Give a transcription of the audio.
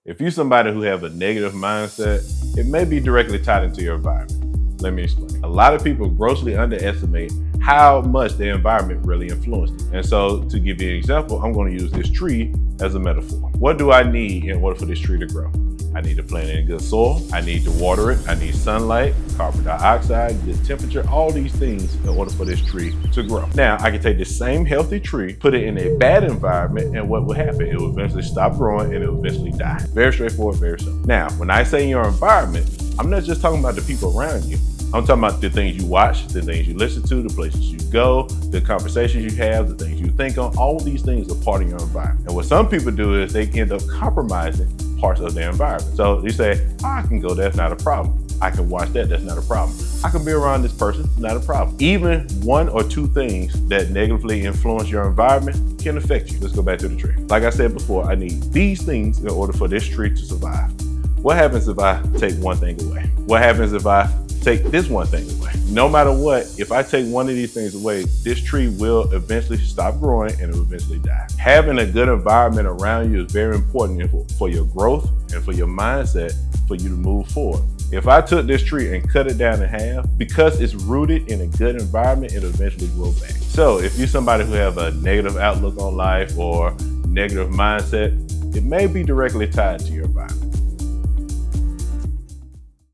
If you're somebody who have a negative mindset, it may be directly tied into your environment. Let me explain. A lot of people grossly underestimate how much their environment really influenced them. And so to give you an example, I'm going to use this tree as a metaphor. What do I need in order for this tree to grow? I need to plant it in good soil. I need to water it. I need sunlight, carbon dioxide, good temperature, all these things in order for this tree to grow. Now, I can take this same healthy tree, put it in a bad environment, and what will happen? It will eventually stop growing and it will eventually die. Very straightforward, very simple. Now, when I say your environment, I'm not just talking about the people around you. I'm talking about the things you watch, the things you listen to, the places you go, the conversations you have, the things you think on. All of these things are part of your environment. And what some people do is they end up compromising parts of their environment. So you say, I can go there, that's not a problem. I can watch that, that's not a problem. I can be around this person, not a problem. Even one or two things that negatively influence your environment can affect you. Let's go back to the tree. Like I said before, I need these things in order for this tree to survive. What happens if I take one thing away? What happens if I take this one thing away? No matter what, if I take one of these things away, this tree will eventually stop growing and it will eventually die. Having a good environment around you is very important for your growth and for your mindset for you to move forward. If I took this tree and cut it down in half, because it's rooted in a good environment, it'll eventually grow back. So if you're somebody who have a negative outlook on life or negative mindset, it may be directly tied to your environment.